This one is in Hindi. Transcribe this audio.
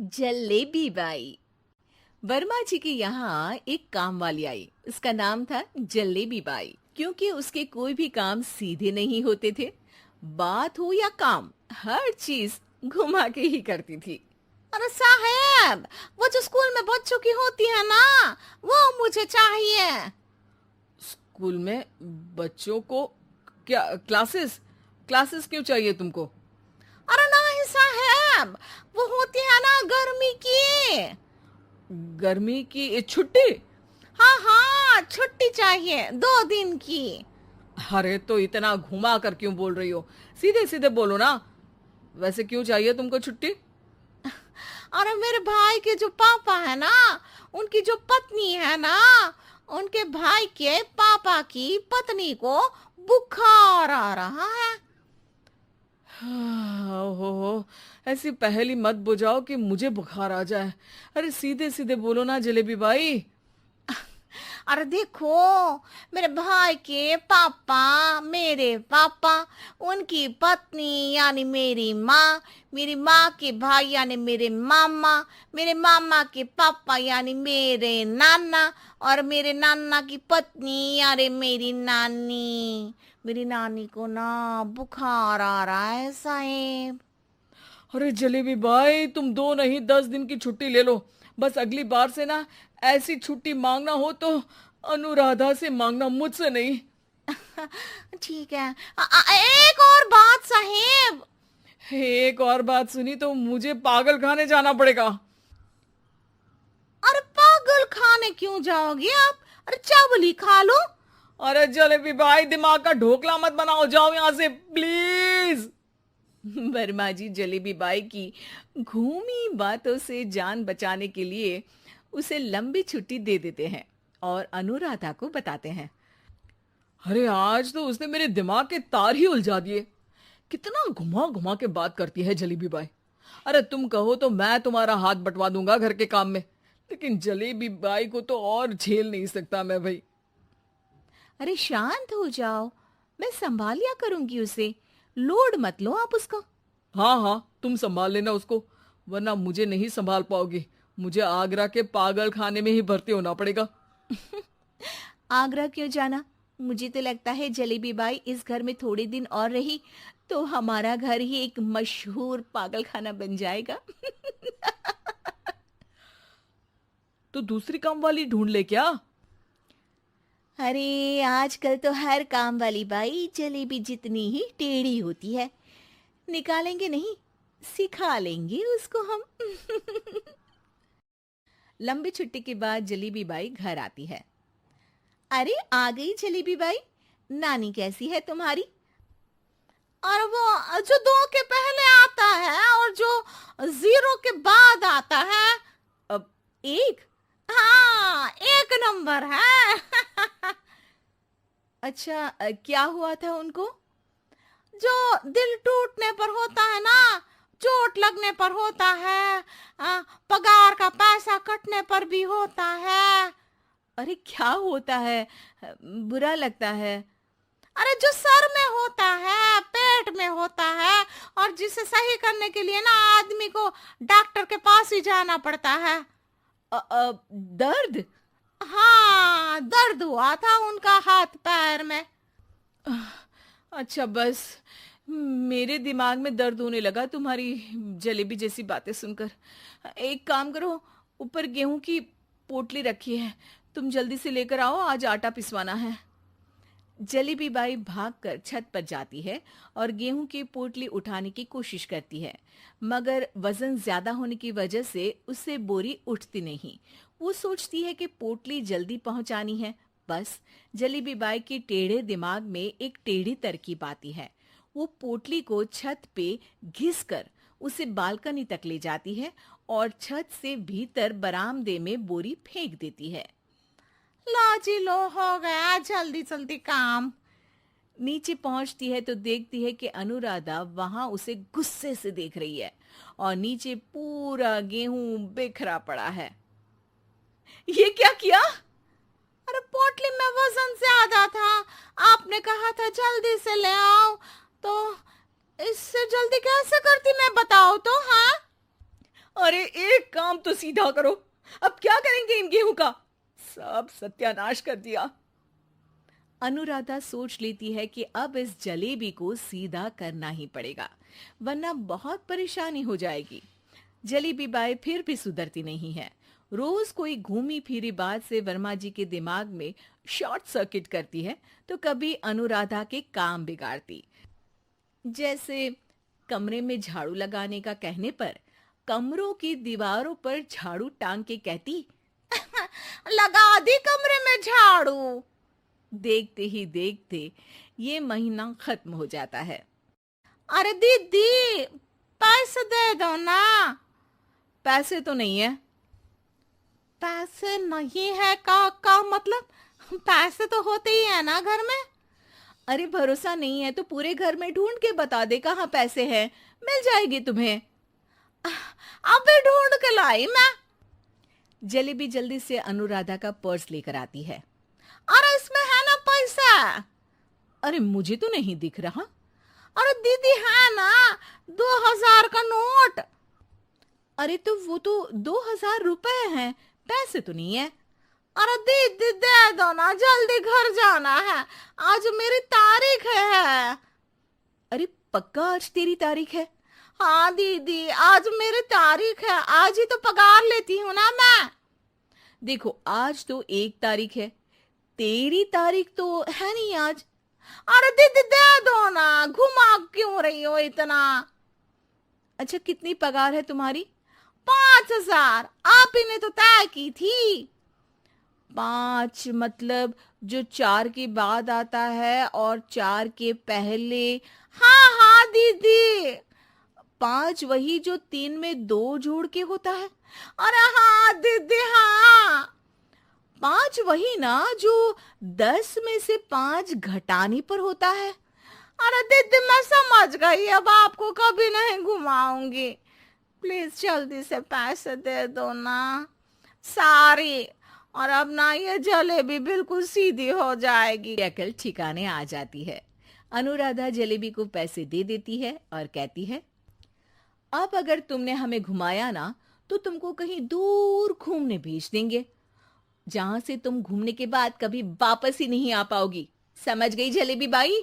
जलेबी बाई। वर्मा जी के यहाँ एक काम वाली आई। उसका नाम था जलेबी बाई, क्योंकि उसके कोई भी काम सीधे नहीं होते थे। बात हो या काम, हर चीज घुमा के ही करती थी। अरे साहब, वो जो स्कूल में बच्चों की होती है ना, वो मुझे चाहिए। स्कूल में बच्चों को क्या क्लासेस क्लासेस क्यों चाहिए तुमको? अरे नहीं साहब, वो होती है ना गर्मी की। गर्मी की छुट्टी? हाँ हाँ, छुट्टी चाहिए 2 दिन की। अरे तो इतना घुमा कर क्यों बोल रही हो? सीधे सीधे बोलो ना। वैसे क्यों चाहिए तुमको छुट्टी? अरे मेरे भाई के जो पापा है ना, उनकी जो पत्नी है ना, उनके भाई के पापा की पत्नी को बुखार आ रहा है। ओहो, ऐसी पहेली मत बुझाओ कि मुझे बुखार आ जाए। अरे सीधे सीधे बोलो ना जलेबी बाई। अरे देखो, मेरे भाई के पापा, मेरे पापा, उनकी पत्नी यानी मेरी माँ के भाई यानी मेरे मामा के पापा यानी मेरे नाना, और मेरे नाना की पत्नी यानी मेरी नानी को ना बुखार आ रहा है साहेब। अरे जलेबी भाई, तुम 2 नहीं 10 दिन की छुट्टी ले लो। बस अगली बार से ना ऐसी छुट्टी मांगना हो तो अनुराधा से मांगना, मुझसे नहीं। ठीक है। एक और बात साहेब। एक और बात सुनी तो मुझे पागल खाने जाना पड़ेगा। अरे पागल खाने क्यों जाओगे आप? अरे चावल खा लो। अरे जलेबी भाई, दिमाग का ढोकला मत बनाओ, जाओ यहां से प्लीज। वर्मा जी जलेबी बाई की घूमी बातों से जान बचाने के लिए उसे लंबी छुट्टी दे देते हैं और अनुराधा को बताते हैं। अरे आज तो उसने मेरे दिमाग के तार ही उलझा दिए। कितना घुमा घुमा के बात करती है जलेबी बाई। अरे तुम कहो तो मैं तुम्हारा हाथ बंटवा दूंगा घर के काम में, लेकिन जलेबी बाई को तो और झेल नहीं सकता मैं भाई। अरे शांत हो जाओ, मैं संभाल लिया करूंगी उसे। लोड मत लो आप उसको। हाँ हाँ, तुम संभाल लेना उसको, वरना मुझे नहीं संभाल पाओगी। मुझे आगरा के पागल खाने में ही भर्ती होना पड़ेगा। आगरा क्यों जाना? मुझे तो लगता है जलेबी बाई इस घर में थोड़े दिन और रही तो हमारा घर ही एक मशहूर पागल खाना बन जाएगा। तो दूसरी काम वाली ढूंढ ले क्या? अरे आजकल तो हर काम वाली बाई जलेबी जितनी ही टेढ़ी होती है। निकालेंगे नहीं, सिखा लेंगे उसको हम। लंबी छुट्टी के बाद जलेबी बाई घर आती है। अरे आ गई जलेबी बाई, नानी कैसी है तुम्हारी? और वो जो 2 के पहले आता है और जो 0 के बाद आता है। अब एक। हाँ, 1 नंबर है। अच्छा, क्या हुआ था उनको? जो दिल टूटने पर होता है ना, चोट लगने पर होता है, पगार का पैसा कटने पर भी होता है। अरे क्या होता है? बुरा लगता है। अरे जो सर में होता है, पेट में होता है, और जिसे सही करने के लिए ना आदमी को डॉक्टर के पास ही जाना पड़ता है। दर्द? हाँ, दर्द हुआ था उनका हाथ पैर में। अच्छा बस, मेरे दिमाग में दर्द होने लगा तुम्हारी जलेबी जैसी बातें सुनकर। एक काम करो, ऊपर गेहूं की पोटली रखी है, तुम जल्दी से लेकर आओ, आज आटा पिसवाना है। जलेबी बाई भागकर छत पर जाती है और गेहूं की पोटली उठाने की कोशिश करती है, मगर वजन ज्यादा होने की वजह से उससे बोरी उठती नहीं। वो सोचती है कि पोटली जल्दी पहुंचानी है। बस जलेबी बाई के टेढ़े दिमाग में एक टेढ़ी तरकीब आती है। वो पोटली को छत पे घिस कर उसे बालकनी तक ले जाती है और छत से भीतर बरामदे में बोरी फेंक देती है। लो जी लो, हो गया जल्दी जल्दी काम। नीचे पहुंचती है तो देखती है कि अनुराधा वहां उसे गुस्से से देख रही है और नीचे पूरा गेहूं बिखरा पड़ा है। ये क्या किया? अरे पोटली में वजन ज्यादा था, आपने कहा था जल्दी से ले आओ, तो इससे जल्दी कैसे करती मैं बताओ तो। हाँ, अरे काम तो सीधा करो। अब क्या करेंगे इन गेहूं का? सब सत्यानाश कर दिया। अनुराधा सोच लेती है कि अब इस जलेबी को सीधा करना ही पड़ेगा, वरना बहुत परेशानी हो जाएगी। जलेबी बाई फिर भी सुधरती नहीं है। रोज कोई घूमी फिरी बात से वर्मा जी के दिमाग में शॉर्ट सर्किट करती है, तो कभी अनुराधा के काम बिगाड़ती। जैसे कमरे में झाड़ू लगाने का कहने पर कमरों की दीवारों पर झाड़ू टांग के कहती, लगा दी कमरे में झाड़ू। देखते ही देखते ये महीना खत्म हो जाता है। अरे दीदी, पैसे दे दो ना। पैसे तो नहीं है। पैसे नहीं है का मतलब? पैसे तो होते ही है ना घर में। अरे भरोसा नहीं है तो पूरे घर में ढूंढ के बता दे कहाँ पैसे हैं, मिल जाएगी तुम्हें। अबे ढूंढ के लाई मैं। जलेबी जल्दी से अनुराधा का पर्स लेकर आती है। अरे इसमें है ना पैसा। अरे मुझे तो नहीं दिख रहा। अरे दीदी है ना, 2000 का नोट। अरे तो वो तो 2000 रुपए हैं, पैसे तो नहीं है। अरे दीदी दे दो ना, जल्दी घर जाना है, आज मेरी तारीख है। अरे पक्का आज तेरी तारीख है? हाँ दीदी, आज मेरी तारीख है, आज ही तो पगार लेती हूँ ना मैं। देखो आज तो 1 तारीख है, तेरी तारीख तो है नहीं आज। अरे दीदी दे दो ना, घुमा क्यों रही हो इतना? अच्छा कितनी पगार है तुम्हारी? 5000, आप ही ने तो तय की थी। 5 मतलब जो 4 के बाद आता है और 4 के पहले। हाँ हाँ दीदी। 5 वही जो 3 में 2 जोड़ के होता है। अरे हाँ दीदी हाँ। 5 वही ना जो 10 में से 5 घटाने पर होता है। अरे दीदी मैं समझ गई, अब आपको कभी नहीं घुमाऊंगी। प्लीज जल्दी से पैसे दे दो ना, सारी। और अब ना ये जलेबी बिल्कुल सीधी हो जाएगी। अकल ठिकाने आ जाती है। अनुराधा जलेबी को पैसे दे देती है और कहती है, अब अगर तुमने हमें घुमाया ना तो तुमको कहीं दूर घूमने भेज देंगे, जहां से तुम घूमने के बाद कभी वापस ही नहीं आ पाओगी। समझ गई जलेबी बाई?